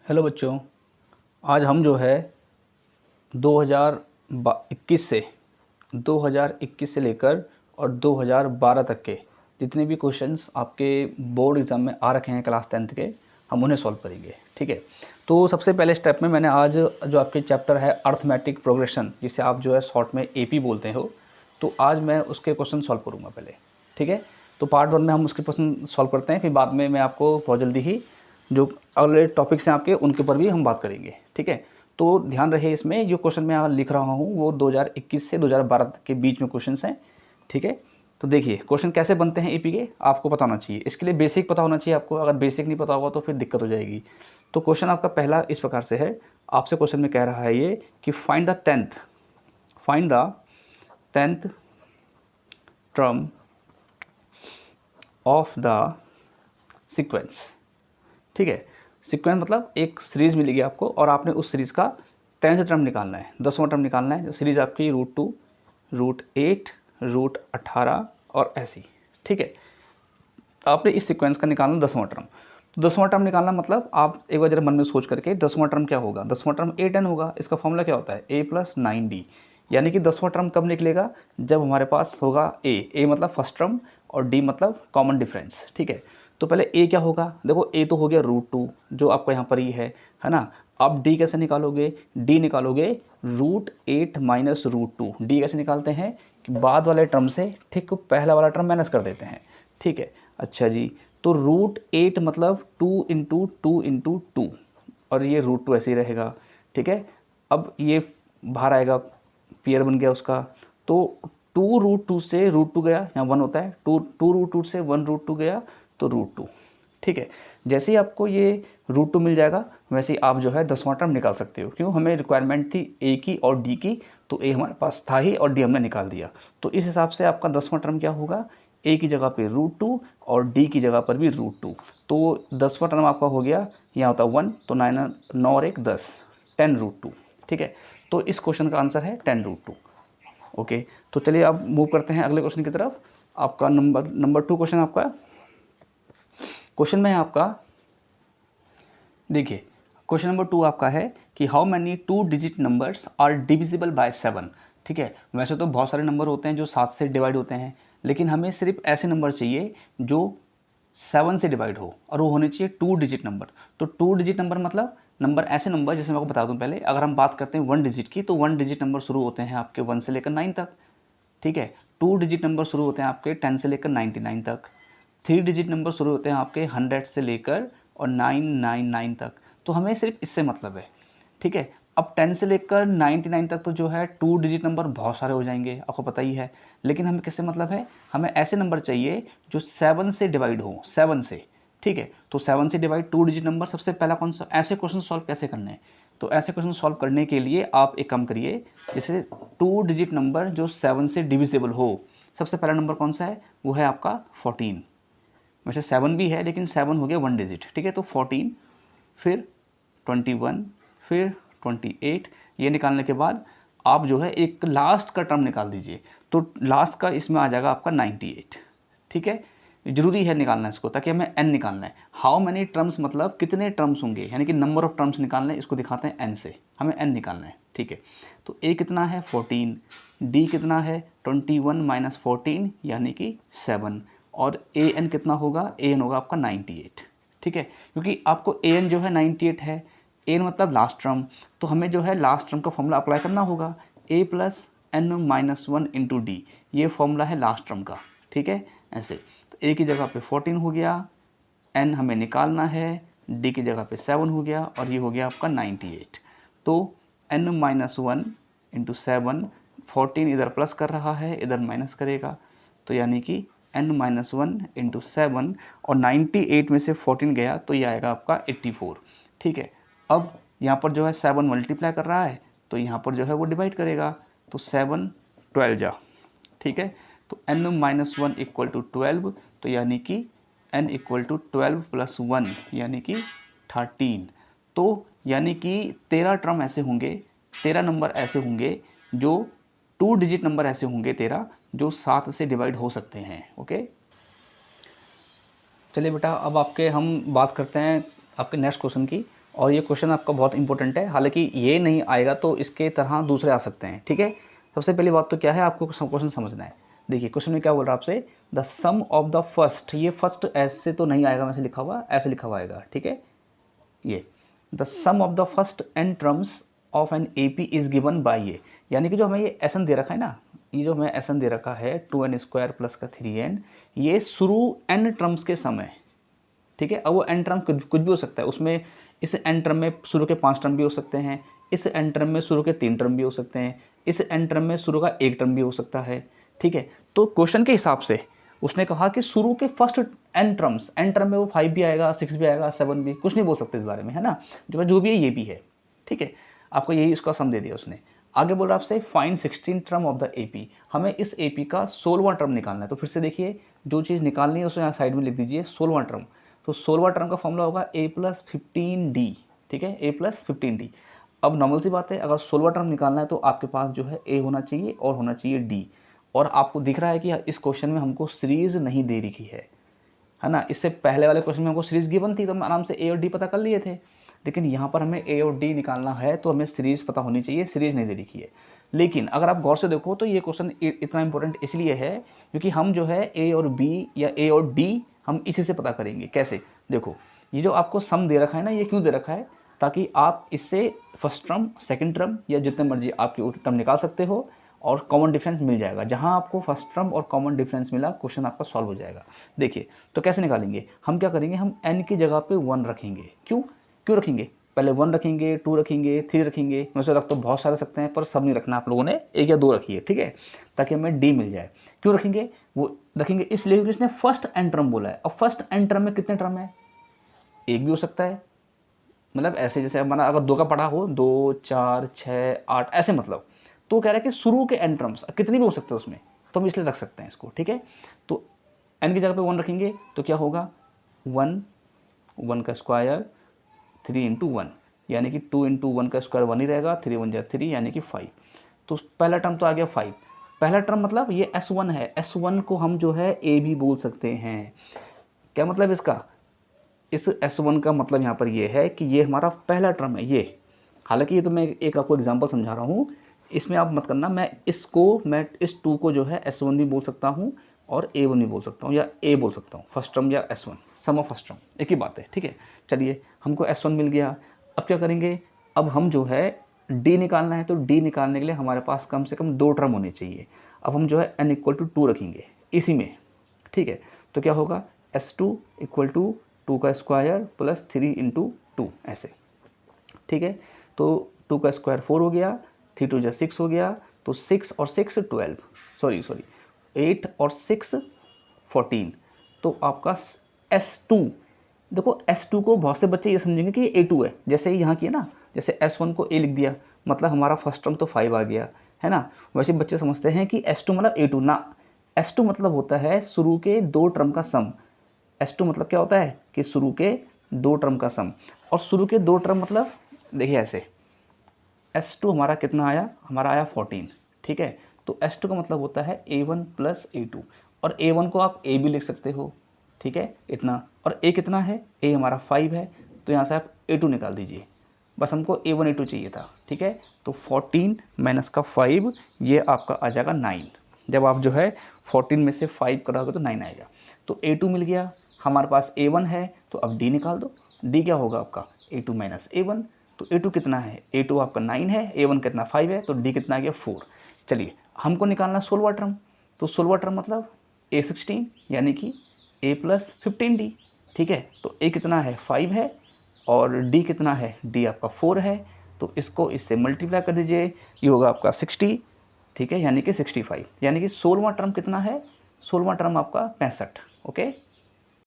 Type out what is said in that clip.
Hello बच्चों, आज हम जो है 2021 से लेकर और 2012 तक के जितने भी क्वेश्चंस आपके बोर्ड एग्ज़ाम में आ रखे हैं क्लास 10th के, हम उन्हें सॉल्व करेंगे। ठीक है। तो सबसे पहले स्टेप में मैंने आज जो आपके चैप्टर है अर्थमेटिक प्रोग्रेशन, जिसे आप जो है शॉर्ट में एपी बोलते हो, तो आज मैं उसके क्वेश्चन सॉल्व करूँगा पहले। ठीक है। तो पार्ट 1 में हम उसके क्वेश्चन सॉल्व करते हैं, फिर बाद में मैं आपको बहुत जल्दी ही जो अगले टॉपिक्स हैं आपके उनके ऊपर भी हम बात करेंगे। ठीक है। तो ध्यान रहे, इसमें जो क्वेश्चन मैं लिख रहा हूँ वो 2021 से 2012 के बीच में क्वेश्चंस हैं। ठीक है। तो देखिए क्वेश्चन कैसे बनते हैं एपी के, आपको पता होना चाहिए। इसके लिए बेसिक पता होना चाहिए आपको, अगर बेसिक नहीं पता होगा तो फिर दिक्कत हो जाएगी। तो क्वेश्चन आपका पहला इस प्रकार से है, आपसे क्वेश्चन में कह रहा है ये कि find the tenth term of the sequence. ठीक है। सीक्वेंस मतलब एक सीरीज़ मिलेगी आपको और आपने उस सीरीज़ का 10th टर्म निकालना है, 10वां टर्म निकालना है। सीरीज़ आपकी √2, √8, √18 और ऐसी। ठीक है। आपने इस सीक्वेंस का निकालना 10वां टर्म। तो 10वां टर्म निकालना मतलब आप एक बार जरा मन में सोच करके 10वां टर्म क्या होगा। 10वां टर्म a10 होगा। इसका फॉर्मूला क्या होता है, a + 9d। यानी कि 10वां टर्म कब निकलेगा, जब हमारे पास होगा a मतलब फर्स्ट टर्म और d मतलब कॉमन डिफरेंस। ठीक है। तो पहले a क्या होगा, देखो a तो हो गया √2 जो आपका यहाँ पर ही है ना। अब d कैसे निकालोगे, d निकालोगे √8 - √2। d कैसे निकालते हैं कि बाद वाले टर्म से ठीक पहला वाला टर्म माइनस कर देते हैं। ठीक है। अच्छा जी, तो √8 मतलब 2 × 2 × 2 और ये √2 ऐसे ही रहेगा। ठीक है। अब ये बाहर आएगा, पेयर बन गया उसका। तो 2 √2 से √2 गया, यहाँ 1 होता है, 2 √2 से 1 √2 गया तो √2। ठीक है। जैसे ही आपको ये √2 मिल जाएगा वैसे ही आप जो है 10वां टर्म निकाल सकते हो। क्यों, हमें रिक्वायरमेंट थी a की और d की, तो a हमारे पास था ही और d हमने निकाल दिया। तो इस हिसाब से आपका 10वां टर्म क्या होगा, a की जगह पे √2 और d की जगह पर भी √2। तो 10वां टर्म आपका हो गया, यहाँ होता 1 तो 9 और 1 10, 10 √2। ठीक है। तो इस क्वेश्चन का आंसर है 10 √2। ओके। तो चलिए अब मूव करते हैं अगले क्वेश्चन की तरफ। आपका नंबर 2 क्वेश्चन आपका क्वेश्चन में है आपका, देखिए क्वेश्चन नंबर 2 आपका है कि how many 2 digit numbers are divisible by 7। ठीक है। वैसे तो बहुत सारे नंबर होते हैं जो 7 से डिवाइड होते हैं, लेकिन हमें सिर्फ ऐसे नंबर चाहिए जो 7 से डिवाइड हो और वो होने चाहिए 2 डिजिट नंबर। तो 2 डिजिट नंबर मतलब नंबर ऐसे नंबर, जैसे मैं आपको बता दूं पहले, अगर हम बात करते हैं 1 डिजिट की, तो 1 डिजिट नंबर शुरू होते हैं आपके 1 से लेकर 9 तक। ठीक है। 2 डिजिट नंबर शुरू होते हैं आपके 10 से लेकर 99 तक। 3 डिजिट नंबर शुरू होते हैं आपके 100 से लेकर और 999 तक। तो हमें सिर्फ इससे मतलब है। ठीक है। अब 10 से लेकर 99 तक तो जो है 2 डिजिट नंबर बहुत सारे हो जाएंगे, आपको पता ही है। लेकिन हमें किससे मतलब है, हमें ऐसे नंबर चाहिए जो 7 से डिवाइड हो, 7 से। ठीक है। तो 7 से डिवाइड 2 डिजिट नंबर, सबसे पहला कौन सा, ऐसे क्वेश्चन सॉल्व कैसे करने हैं। तो ऐसे क्वेश्चन सॉल्व करने के लिए आप एक काम करिए, जैसे 2 डिजिट नंबर जो 7 से डिविजिबल हो, सबसे पहला नंबर कौन सा है, वो है आपका 14। वैसे 7 भी है लेकिन 7 हो गया 1 डिजिट। ठीक है। तो 14, फिर 21, फिर 28। ये निकालने के बाद आप जो है एक लास्ट का टर्म निकाल दीजिए, तो लास्ट का इसमें आ जाएगा आपका 98। ठीक है। जरूरी है निकालना इसको, ताकि हमें n निकालना है। हाउ मैनी टर्म्स मतलब कितने टर्म्स होंगे, यानी कि नंबर ऑफ टर्म्स निकालना है, इसको दिखाते हैं n से, हमें n निकालना है। ठीक है। तो a कितना है 14, d कितना है 21 - 14 यानी कि 7, और an कितना होगा, an होगा आपका 98। ठीक है। क्योंकि आपको an जो है 98 है, an मतलब लास्ट टर्म, तो हमें जो है लास्ट टर्म का फॉर्मूला अप्लाई करना होगा, a + n - 1 × d। ये फॉर्मूला है लास्ट टर्म का। ठीक है। ऐसे तो a की जगह पे 14 हो गया, n हमें निकालना है, d की जगह पे 7 हो गया और ये हो गया आपका 98। तो n - 1 × 7, 14 इधर प्लस कर रहा है, इधर माइनस करेगा, तो यानी कि n - 1 × 7, और 98 में से 14 गया तो ये आएगा आपका 84। ठीक है। अब यहाँ पर जो है 7 मल्टीप्लाई कर रहा है, तो यहाँ पर जो है वो डिवाइड करेगा, तो 7 12 जा। ठीक है। तो n - 1 = 12, तो यानी कि n = 12 + 1 यानी कि 13। तो यानी कि 13 टर्म ऐसे होंगे, 13 नंबर ऐसे होंगे जो 2 डिजिट नंबर ऐसे होंगे 13 जो 7 से डिवाइड हो सकते हैं। ओके। चलिए बेटा, अब आपके हम बात करते हैं आपके नेक्स्ट क्वेश्चन की, और ये क्वेश्चन आपका बहुत इंपॉर्टेंट है, हालांकि ये नहीं आएगा तो इसके तरह दूसरे आ सकते हैं, ठीक है। सबसे पहली बात तो क्या है, आपको क्वेश्चन समझना है। देखिए क्वेश्चन में क्या बोल रहा है आपसे, the sum of the first, ये फर्स्ट ऐसे तो नहीं आएगा, वैसे लिखा हुआ, ऐसे लिखा हुआ आएगा, ठीक है। ये the sum of the first n terms of n A P is given by ये, यानी कि जो हमें ये एस एन दे रखा है ना, ये जो हमें एस एन दे रखा है 2n² प्लस का 3n, ये शुरू n टर्म्स के समय, ठीक है। अब वो n टर्म कुछ भी हो सकता है, उसमें इस n टर्म में शुरू के 5 टर्म भी हो सकते हैं, इस n टर्म में शुरू के 3 टर्म भी हो सकते हैं, इस n टर्म में शुरू का 1 टर्म भी हो सकता है, ठीक है। तो क्वेश्चन के हिसाब से उसने कहा कि शुरू के फर्स्ट n टर्म में वो 5 भी आएगा, 6 भी आएगा, 7 भी, कुछ नहीं बोल सकते इस बारे में, है ना। जो भी है ये भी है, ठीक है। आपको यही इसका सम दे दिया उसने। आगे बोल रहा है आपसे find 16 term of the AP, हमें इस एपी का 16वां टर्म निकालना है। तो फिर से देखिए, जो चीज़ निकालनी है उसे यहाँ साइड में लिख दीजिए 16वां टर्म। तो 16वां टर्म का फॉर्मूला होगा a+15d, ठीक है, a+15d। अब नॉर्मल सी बात है, अगर 16वां टर्म निकालना है तो आपके पास जो है a होना चाहिए और होना चाहिए d। और आपको दिख रहा है कि इस क्वेश्चन में हमको सीरीज नहीं दे रखी है ना। इससे पहले वाले क्वेश्चन में हमको सीरीज गिवन थी तो हम आराम से a और d पता कर लिए थे, लेकिन यहाँ पर हमें a और d निकालना है तो हमें सीरीज पता होनी चाहिए, सीरीज नहीं दे रखी है। लेकिन अगर आप गौर से देखो तो ये क्वेश्चन इतना इंपॉर्टेंट इसलिए है क्योंकि हम जो है a और b या a और d हम इसी से पता करेंगे। कैसे, देखो ये जो आपको सम दे रखा है ना, ये क्यों दे रखा है, ताकि आप इससे फर्स्ट टर्म, सेकंड टर्म या जितने मर्जी आपके टर्म निकाल सकते हो और कॉमन डिफरेंस मिल जाएगा। जहां आपको फर्स्ट टर्म और कॉमन डिफरेंस मिला, क्वेश्चन आपका सॉल्व हो जाएगा। देखिए तो कैसे निकालेंगे, हम क्या करेंगे, हम n की जगह पे 1 रखेंगे। क्यों रखेंगे, पहले 1 रखेंगे, 2 रखेंगे, 3 रखेंगे, वैसे रख तो बहुत सारे सकते हैं पर सब नहीं रखना, आप लोगों ने 1 या 2 रखिए, ठीक है, ताकि हमें d मिल जाए। क्यों रखेंगे, वो रखेंगे इसलिए क्योंकि इसने फर्स्ट n टर्म बोला है। अब फर्स्ट n टर्म में कितने टर्म है, एक भी हो सकता है, मतलब ऐसे जैसे हमारा अगर 2 का पढ़ा हो, 2, 4, 6, 8 ऐसे, मतलब तो कह रहा है कि शुरू के n टर्म्स कितने भी हो सकते हैं उसमें, तो हम इसलिए रख सकते हैं इसको, ठीक है। तो n की जगह पे 1 रखेंगे तो क्या होगा, 1 का स्क्वायर 3 × 1, यानी कि 2 × 1 का स्क्वायर 1 ही रहेगा, 3 × 1 = 3 यानी कि 5। तो पहला टर्म तो आ गया 5। पहला टर्म मतलब ये S1 है, S1 को हम जो है a भी बोल सकते हैं। क्या मतलब इसका, इस S1 का मतलब यहाँ पर ये है कि ये हमारा पहला टर्म है ये। हालांकि ये तो मैं एक आपको एग्जांपल समझा रहा हूँ, इसमें आप मत करना, मैं इस 2 को जो है S1 भी बोल सकता हूँ और A1 भी बोल सकता हूँ या A बोल सकता हूँ, फर्स्ट टर्म या S1, some of first term एक ही बात है, ठीक है। चलिए हमको S1 मिल गया। अब क्या करेंगे, अब हम जो है D निकालना है, तो D निकालने के लिए हमारे पास कम से कम 2 टर्म होने चाहिए। अब हम जो है n = 2 रखेंगे इसी में, ठीक है। तो क्या होगा, S2 = 2 का स्क्वायर प्लस 3 × 2 ऐसे, ठीक है। तो 2 का स्क्वायर 4 हो गया, 3 × 2 = 6 हो गया, तो 6 और 6 12, सॉरी 8 और 6 14। तो आपका S2, देखो S2 को बहुत से बच्चे ये समझेंगे कि ये A2 है, जैसे यहाँ किया ना, जैसे S1 को A लिख दिया, मतलब हमारा फर्स्ट टर्म तो 5 आ गया, है ना। वैसे बच्चे समझते हैं कि S2 मतलब A2 ना, S2 मतलब होता है शुरू के 2 टर्म का सम। S2 मतलब क्या होता है कि शुरू के 2 टर्म का सम, और शुरू के 2 टर्म मतलब देखिए ऐसे, S2 हमारा कितना आया, हमारा आया 14, ठीक है। तो S2 का मतलब होता है A1 + A2, और A1 को आप A भी लिख सकते हो, ठीक है, इतना। और A कितना है, A हमारा 5 है, तो यहाँ से आप A2 निकाल दीजिए। बस हमको A1 A2 चाहिए था, ठीक है। तो 14 - 5 ये आपका आ जाएगा 9। जब आप जो है 14 में से 5 कराओगे तो 9 आएगा। तो A2 मिल गया, हमारे पास A1 है, तो अब D निकाल दो। D क्या होगा आपका, A2 - A1। तो A2 कितना है, A2 आपका 9 है, A1 कितना 5 है, तो D कितना आ गया 4। चलिए हमको निकालना 16वां टर्म, तो 16वां टर्म मतलब A16 यानी कि A+15D, ठीक है। तो A कितना है 5 है और D कितना है, D आपका 4 है, तो इसको इससे मल्टीप्लाई कर दीजिए, ये होगा आपका 60, ठीक है, यानी कि 65, यानी कि 16वां टर्म कितना है, 16वां टर्म आपका 65, ओके।